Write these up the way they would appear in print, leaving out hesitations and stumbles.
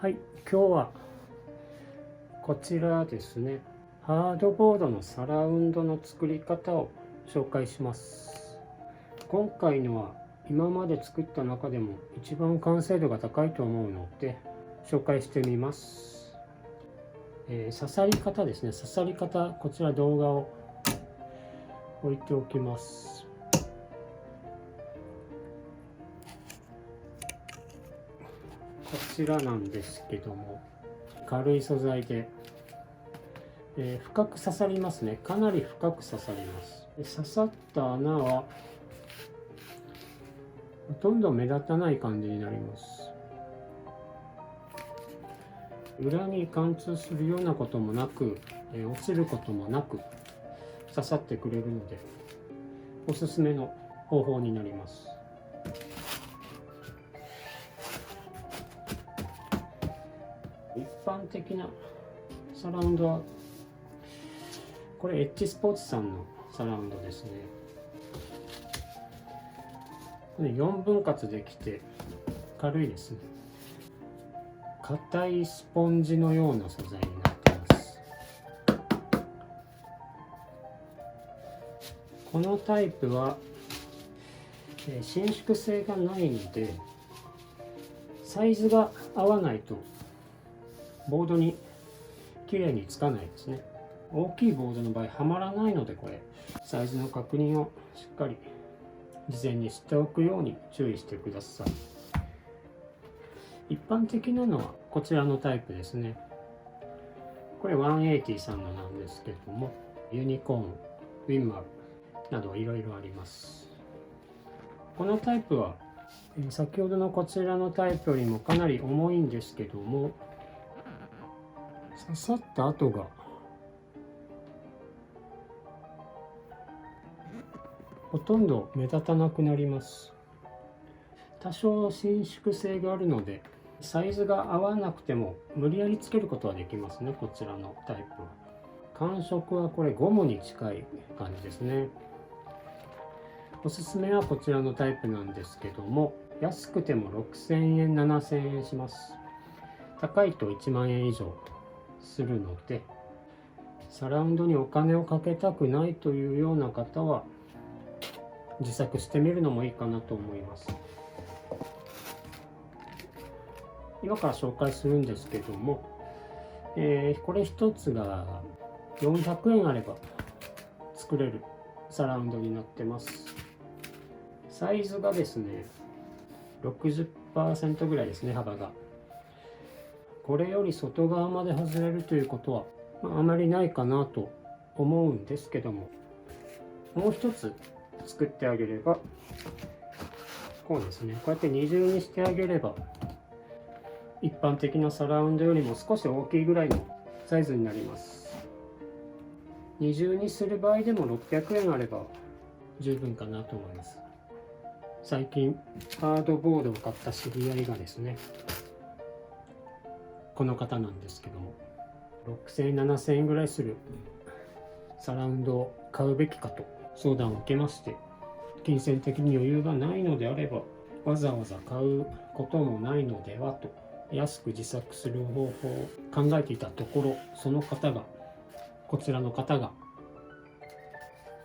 はい、今日はこちらですね、ハードボードのサラウンドの作り方を紹介します。今回のは今まで作った中でも一番完成度が高いと思うので紹介してみます。刺さり方ですね、刺さり方、こちら動画を置いておきます。こちらなんですけども、軽い素材で、深く刺さりますね。かなり深く刺さります。刺さった穴はほとんど目立たない感じになります。裏に貫通するようなこともなく、落ちることもなく刺さってくれるのでおすすめの方法になります。一般的なサラウンドはこれエッジスポーツさんのサラウンドですね。これ4分割できて軽いですね。硬いスポンジのような素材になっています。このタイプは伸縮性がないのでサイズが合わないとボードにきれいにつかないですね。大きいボードの場合はまらないので、これサイズの確認をしっかり事前にしておくように注意してください。一般的なのはこちらのタイプですね。これ180さんのなんですけども、ユニコーン、ウィンマーなどいろいろあります。このタイプは先ほどのこちらのタイプよりもかなり重いんですけども、刺さった跡がほとんど目立たなくなります。多少伸縮性があるのでサイズが合わなくても無理やりつけることはできますね。こちらのタイプは感触はこれゴムに近い感じですね。おすすめはこちらのタイプなんですけども、安くても6000円7000円します。高いと1万円以上するので、サラウンドにお金をかけたくないというような方は自作してみるのもいいかなと思います。今から紹介するんですけども、これ一つが400円あれば作れるサラウンドになってます。サイズがですね 60% ぐらいですね、幅が。これより外側まで外れるということは、あまりないかなと思うんですけども、もう一つ作ってあげれば、こうですね、こうやって二重にしてあげれば一般的なサラウンドよりも少し大きいぐらいのサイズになります。二重にする場合でも600円あれば十分かなと思います。最近ハードボードを買った知り合いがですね、この方なんですけども、6000円7000円ぐらいするサラウンドを買うべきかと相談を受けまして、金銭的に余裕がないのであればわざわざ買うこともないのではと安く自作する方法を考えていたところ、こちらの方が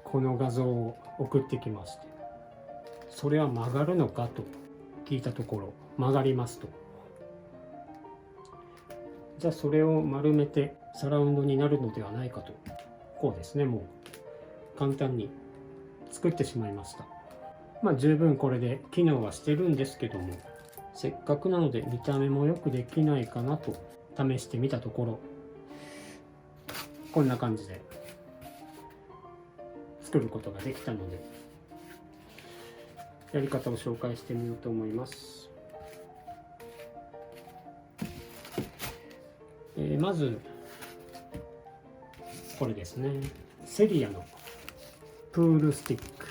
この画像を送ってきまして、それは曲がるのかと聞いたところ、曲がりますと。じゃあそれを丸めてサラウンドになるのではないかと、こうですね、もう簡単に作ってしまいました。十分これで機能はしてるんですけども、せっかくなので見た目もよくできないかなと試してみたところ、こんな感じで作ることができたので、やり方を紹介してみようと思います。まずこれですね、セリアのプールスティック。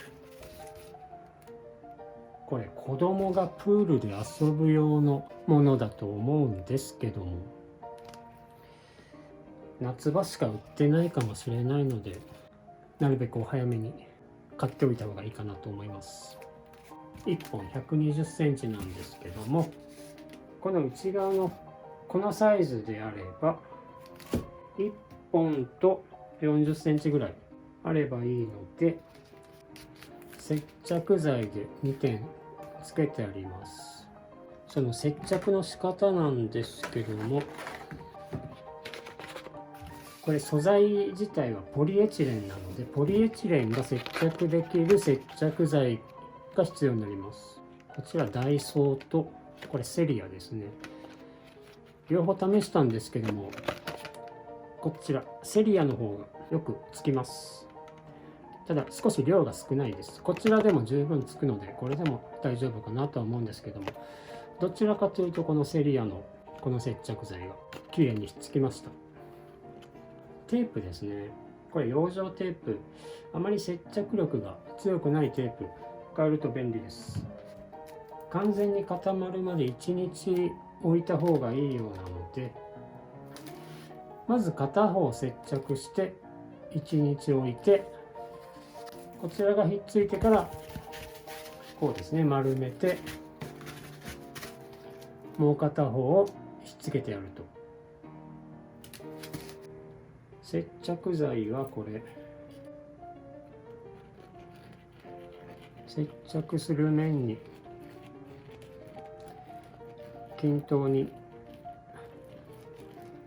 これ子供がプールで遊ぶ用のものだと思うんですけども、夏場しか売ってないかもしれないので、なるべくお早めに買っておいた方がいいかなと思います。1本120センチなんですけども、この内側のこのサイズであれば1本と40センチぐらいあればいいので、接着剤で2点つけてあります。その接着の仕方なんですけども、これ素材自体はポリエチレンなので、ポリエチレンが接着できる接着剤が必要になります。こちらダイソーと、これセリアですね。両方試したんですけども、こちらセリアの方がよくつきます。ただ少し量が少ないです。こちらでも十分つくので、これでも大丈夫かなとは思うんですけども、どちらかというとこのセリアのこの接着剤が綺麗にひっつきました。テープですね。これ養生テープ。あまり接着力が強くないテープ使えると便利です。完全に固まるまで1日置いた方がいいようなので、まず片方接着して1日置いて、こちらがひっついてからこうですね、丸めてもう片方をひっつけてやると。接着剤はこれ、接着する面に均等に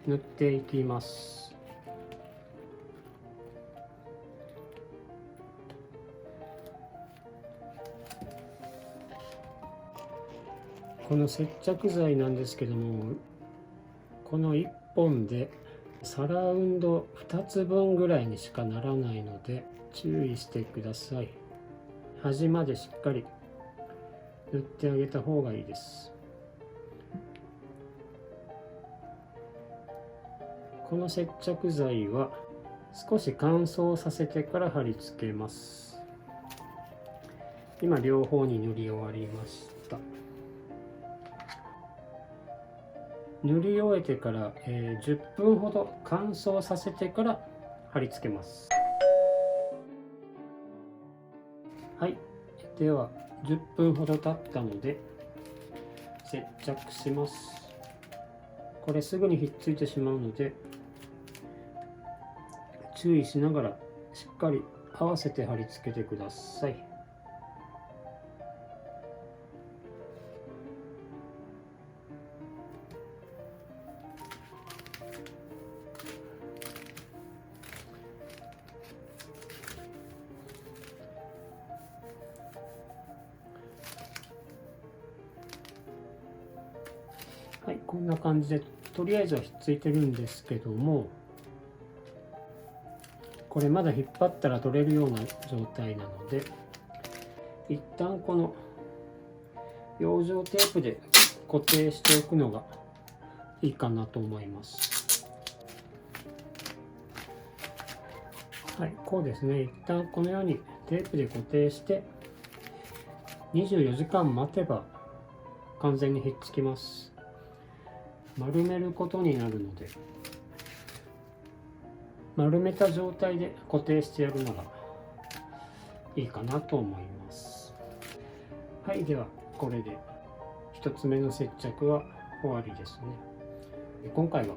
塗っていきます。この接着剤なんですけども、この1本でサラウンド2つ分ぐらいにしかならないので注意してください。端までしっかり塗ってあげた方がいいです。この接着剤は少し乾燥させてから貼り付けます。今両方に塗り終わりました。塗り終えてから、10分ほど乾燥させてから貼り付けます。はい、では10分ほど経ったので接着します。これすぐにひっついてしまうので注意しながらしっかり合わせて貼り付けてください。はい、こんな感じでとりあえずはひっついてるんですけども、これまだ引っ張ったら取れるような状態なので、一旦この養生テープで固定しておくのがいいかなと思います。はい、こうですね。一旦このようにテープで固定して24時間待てば完全にひっつきます。丸めることになるので、丸めた状態で固定してやるのがいいかなと思います。はい、ではこれで1つ目の接着は終わりですね。今回は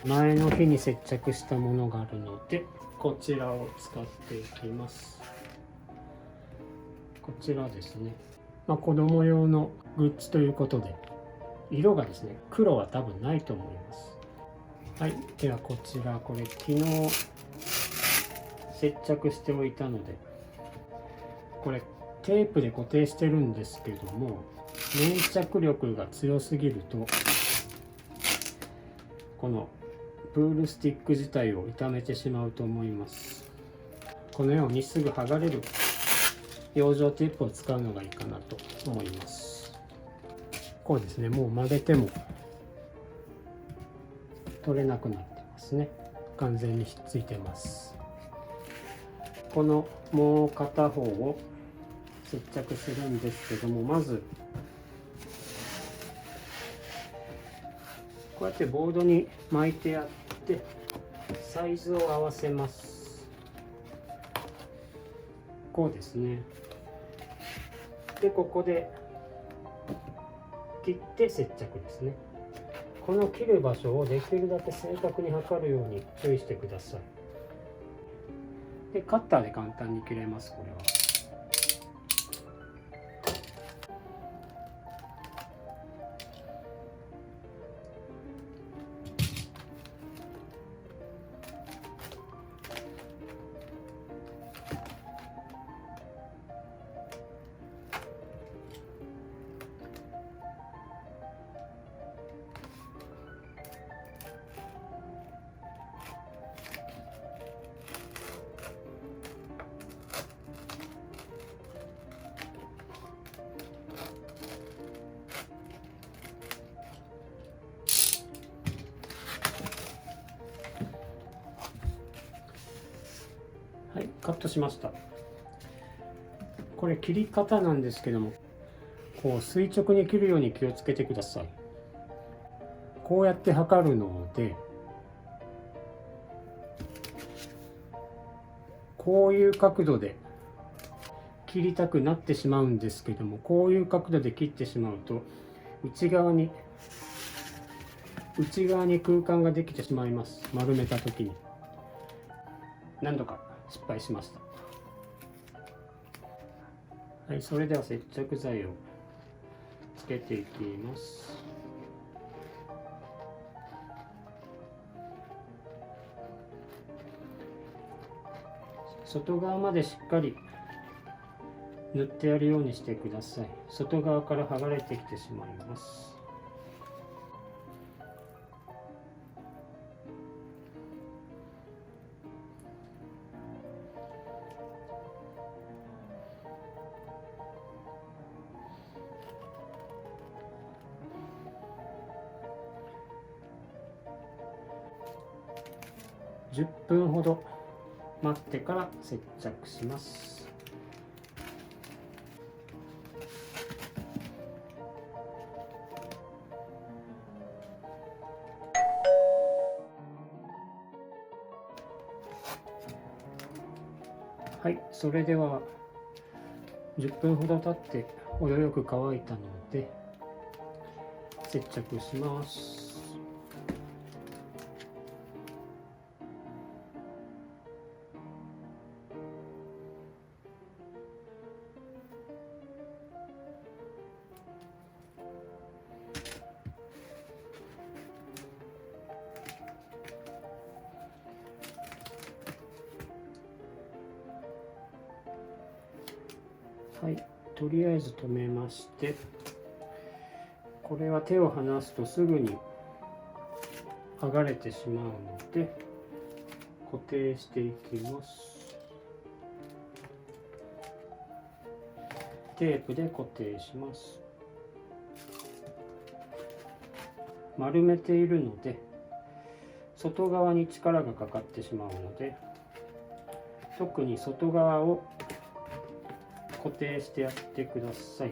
前の日に接着したものがあるので、こちらを使っていきます。こちらですね、子供用のグッズということで、色がですね、黒は多分ないと思います。はい、ではこちら、これ昨日接着しておいたので、これテープで固定してるんですけども、粘着力が強すぎるとこのプールスティック自体を傷めてしまうと思います。このようにすぐ剥がれる養生テープを使うのがいいかなと思います。こうですね、もう曲げても取れなくなってますね。完全にひっついてます。このもう片方を接着するんですけども、まずこうやってボードに巻いてやってサイズを合わせます。こうですね。でここで切って接着ですね。この切る場所をできるだけ正確に測るように注意してください。でカッターで簡単に切れます。これははい、カットしました。これ切り方なんですけども、こう垂直に切るように気をつけてください。こうやって測るので、こういう角度で切りたくなってしまうんですけども、こういう角度で切ってしまうと内側に空間ができてしまいます。丸めた時に何度か失敗しました。はい、それでは接着剤をつけていきます。外側までしっかり塗ってやるようにしてください。外側から剥がれてきてしまいます。10分ほど待ってから接着します。はい、それでは10分ほど経って程よく乾いたので接着します。はい、とりあえず止めまして、これは手を離すとすぐに剥がれてしまうので固定していきます。テープで固定します。丸めているので外側に力がかかってしまうので、特に外側を固定してやってください。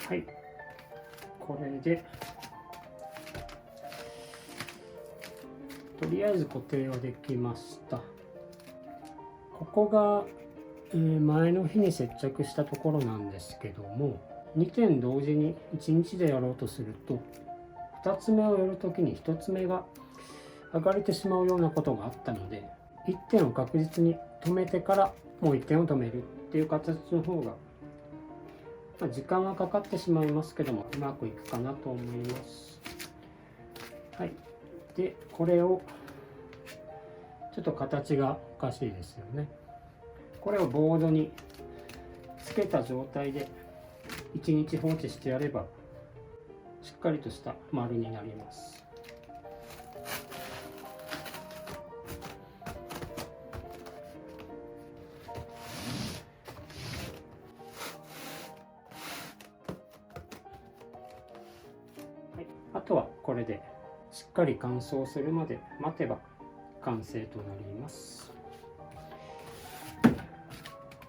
はい、これでとりあえず固定はできました。ここが、前の日に接着したところなんですけども、2点同時に1日でやろうとすると2つ目をやるときに1つ目が剥がれてしまうようなことがあったので、1点を確実に止めてからもう1点を止めるっていう形の方が、時間はかかってしまいますけどもうまくいくかなと思います。はい、でこれをちょっと形がおかしいですよね。これをボードにつけた状態で1日放置してやればしっかりとした丸になります。はい、あとはこれでしっかり乾燥するまで待てば完成となります。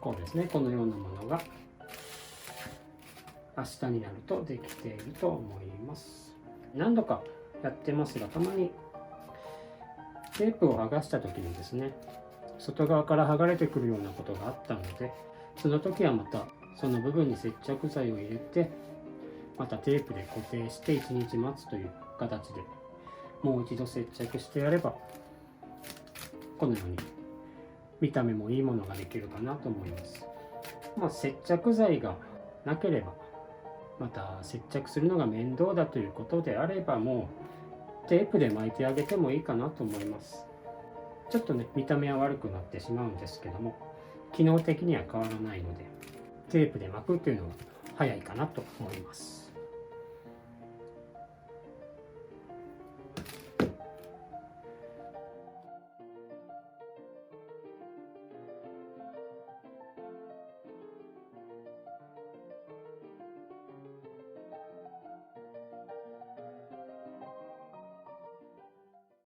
こうですね、このようなものが明日になるとできていると思います。何度かやってますが、たまにテープを剥がした時にですね、外側から剥がれてくるようなことがあったので、その時はまたその部分に接着剤を入れて、またテープで固定して1日待つという形でもう一度接着してやれば、このように見た目もいいものができるかなと思います。接着剤がなければ、また接着するのが面倒だということであれば、もうテープで巻いてあげてもいいかなと思います。ちょっとね、見た目は悪くなってしまうんですけども、機能的には変わらないので、テープで巻くというのは早いかなと思います。